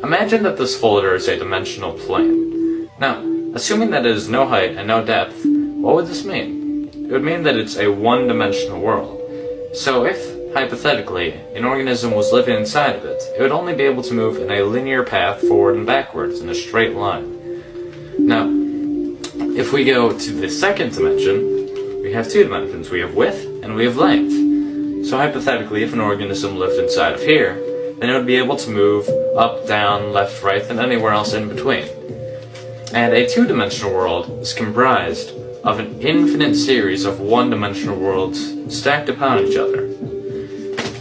Imagine that this folder is a dimensional plane. Now, assuming that it is no height and no depth, what would this mean? It would mean that it's a one-dimensional world. So if, hypothetically, an organism was living inside of it, it would only be able to move in a linear path forward and backwards in a straight line. Now, if we go to the second dimension, we have two dimensions. We have width and we have length. So hypothetically, if an organism lived inside of here, then it would be able to move up, down, left, right, and anywhere else in between. And a two-dimensional world is comprised of an infinite series of one-dimensional worlds stacked upon each other.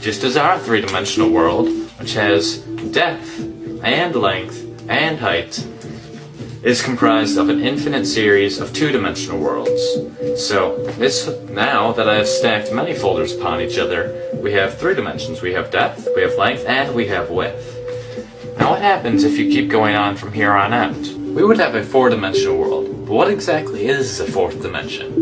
Just as our three-dimensional world, which has depth and length and height, is comprised of an infinite series of two-dimensional worlds. So, now that I have stacked many folders upon each other, we have three dimensions. We have depth, we have length, and we have width. Now what happens if you keep going on from here on out? We would have a four-dimensional world. But what exactly is a fourth dimension?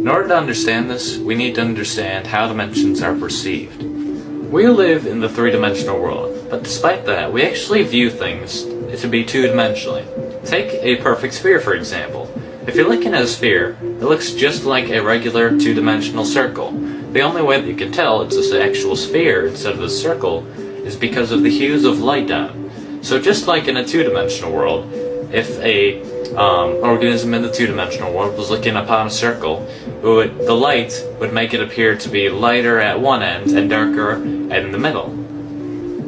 In order to understand this, we need to understand how dimensions are perceived. We live in the three-dimensional world, but despite that, we actually view things to be two-dimensionally. Take a perfect sphere, for example. If you're looking at a sphere, it looks just like a regular two-dimensional circle. The only way that you can tell it's an actual sphere instead of a circle is because of the hues of light on it. So just like in a two-dimensional world, if a organism in the two-dimensional world was looking upon a circle, the light would make it appear to be lighter at one end and darker in the middle.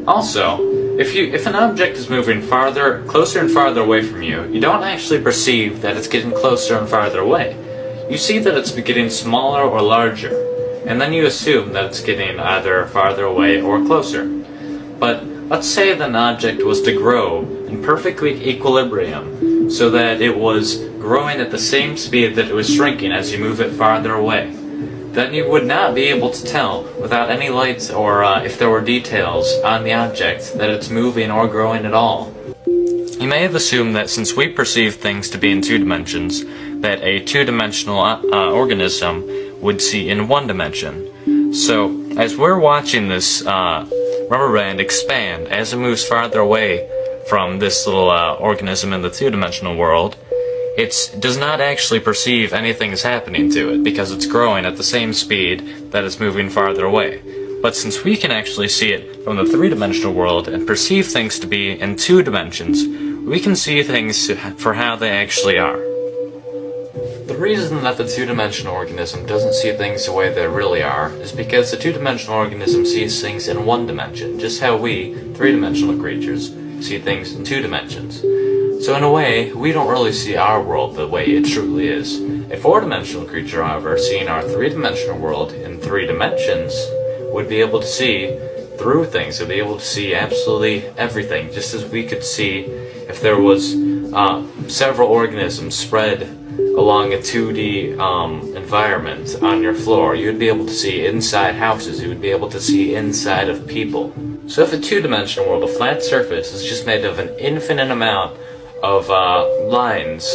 Also, if an object is moving closer and farther away from you, you don't actually perceive that it's getting closer and farther away. You see that it's getting smaller or larger, and then you assume that it's getting either farther away or closer. But let's say that an object was to grow in perfect equilibrium, so that it was growing at the same speed that it was shrinking as you move it farther away. Then you would not be able to tell, without any lights or if there were details on the object, that it's moving or growing at all. You may have assumed that since we perceive things to be in two dimensions, that a two-dimensional organism would see in one dimension. So, as we're watching this rubber band expand as it moves farther away from this little organism in the two-dimensional world, it does not actually perceive anything is happening to it because it's growing at the same speed that it's moving farther away. But since we can actually see it from the three-dimensional world and perceive things to be in two dimensions, we can see things for how they actually are. The reason that the two-dimensional organism doesn't see things the way they really are is because the two-dimensional organism sees things in one dimension, just how we, three-dimensional creatures, see things in two dimensions. So in a way, we don't really see our world the way it truly is. A four-dimensional creature, however, seeing our three-dimensional world in three dimensions, would be able to see through things. Would be able to see absolutely everything, just as we could see if there was several organisms spread along a 2D environment on your floor. You would be able to see inside houses. You would be able to see inside of people. So if a two-dimensional world, a flat surface, is just made of an infinite amount of lines,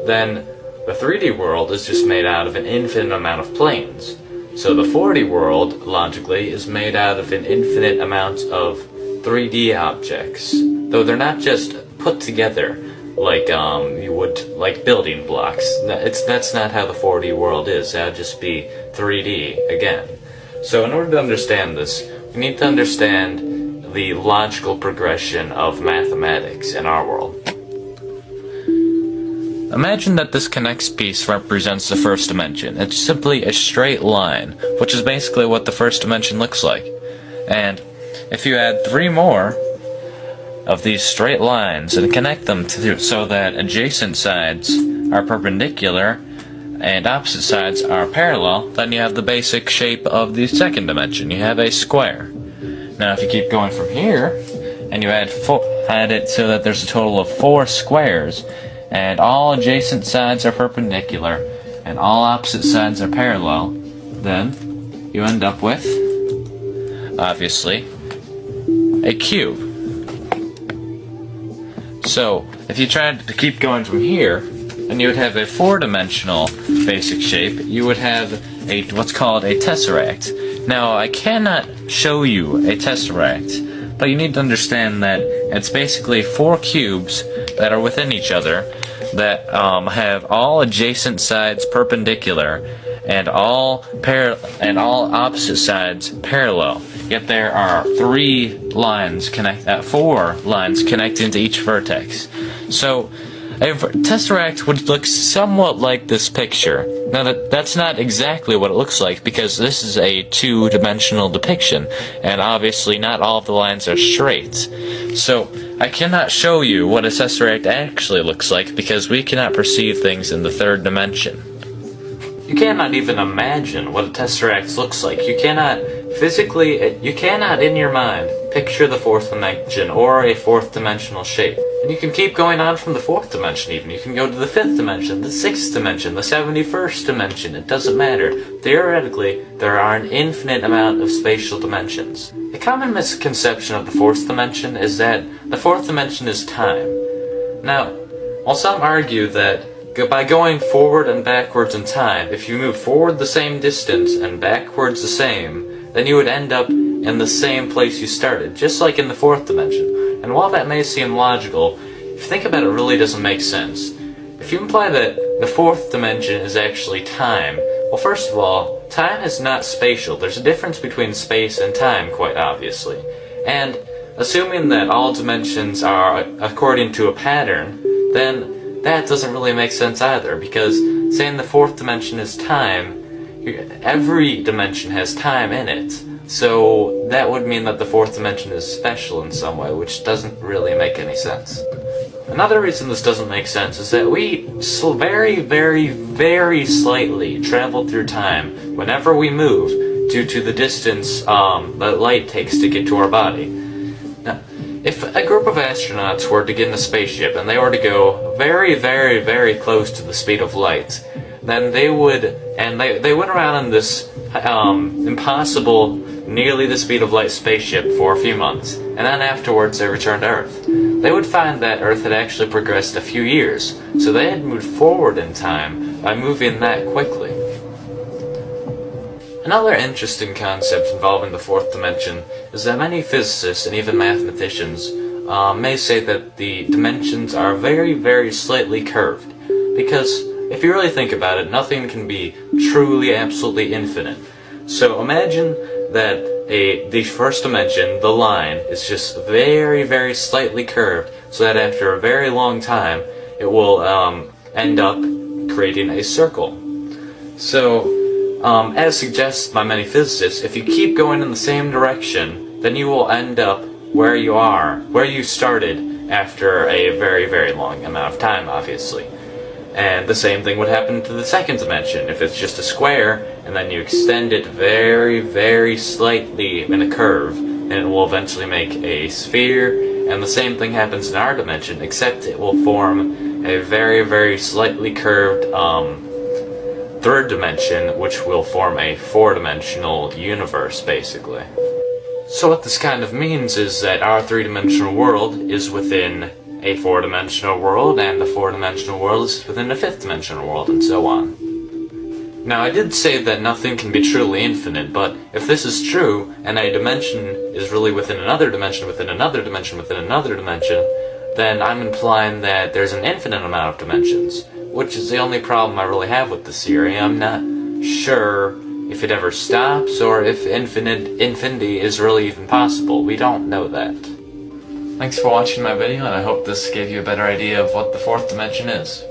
then the 3D world is just made out of an infinite amount of planes. So the 4D world, logically, is made out of an infinite amount of 3D objects. Though they're not just put together like you would like building blocks. That's not how the 4D world is. That would just be 3D again. So in order to understand this, we need to understand the logical progression of mathematics in our world. Imagine that this connects piece represents the first dimension. It's simply a straight line, which is basically what the first dimension looks like. And if you add 3 more of these straight lines and connect them so that adjacent sides are perpendicular and opposite sides are parallel, then you have the basic shape of the second dimension. You have a square. Now if you keep going from here and you add it so that there's a total of 4 squares, and all adjacent sides are perpendicular, and all opposite sides are parallel, then you end up with, obviously, a cube. So, if you tried to keep going from here, and you would have a 4-dimensional basic shape, you would have what's called a tesseract. Now, I cannot show you a tesseract, but you need to understand that it's basically 4 cubes that are within each other that have all adjacent sides perpendicular and all opposite sides parallel. Yet there are 4 lines connecting to each vertex. So a tesseract would look somewhat like this picture. Now that's not exactly what it looks like, because this is a 2-dimensional depiction, and obviously not all of the lines are straight. So I cannot show you what a tesseract actually looks like, because we cannot perceive things in the 3rd dimension. You cannot even imagine what a tesseract looks like. You cannot in your mind picture the 4th dimension or a 4th dimensional shape. And you can keep going on from the 4th dimension even. You can go to the 5th dimension, the 6th dimension, the 71st dimension. It doesn't matter. Theoretically, there are an infinite amount of spatial dimensions. A common misconception of the 4th dimension is that the 4th dimension is time. Now, while some argue that by going forward and backwards in time, if you move forward the same distance and backwards the same, then you would end up in the same place you started, just like in the 4th dimension. And while that may seem logical, if you think about it, it really doesn't make sense. If you imply that the 4th dimension is actually time, well, first of all, time is not spatial. There's a difference between space and time, quite obviously. And assuming that all dimensions are according to a pattern, then that doesn't really make sense either, because saying the 4th dimension is time, every dimension has time in it. So that would mean that the 4th dimension is special in some way, which doesn't really make any sense. Another reason this doesn't make sense is that we very, very, very slightly travel through time whenever we move due to the distance that light takes to get to our body. Now, if a group of astronauts were to get in a spaceship and they were to go very, very, very close to the speed of light, then they went around in this impossible, nearly the speed of light spaceship for a few months, and then afterwards they returned to Earth. They would find that Earth had actually progressed a few years, so they had moved forward in time by moving that quickly. Another interesting concept involving the 4th dimension is that many physicists and even mathematicians may say that the dimensions are very, very slightly curved, because if you really think about it, nothing can be truly, absolutely infinite. So imagine that the 1st dimension, the line, is just very, very slightly curved, so that after a very long time, it will end up creating a circle. So, as suggested by many physicists, if you keep going in the same direction, then you will end up where you started after a very, very long amount of time, obviously. And the same thing would happen to the 2nd dimension. If it's just a square, and then you extend it very, very slightly in a curve, and it will eventually make a sphere. And the same thing happens in our dimension, except it will form a very, very slightly curved 3rd dimension, which will form a 4-dimensional universe, basically. So what this kind of means is that our 3-dimensional world is within a 4-dimensional world, and the 4-dimensional world is within a 5th-dimensional world, and so on. Now, I did say that nothing can be truly infinite, but if this is true, and a dimension is really within another dimension, within another dimension, within another dimension, then I'm implying that there's an infinite amount of dimensions, which is the only problem I really have with this theory. I'm not sure if it ever stops, or if infinity is really even possible. We don't know that. Thanks for watching my video, and I hope this gave you a better idea of what the 4th dimension is.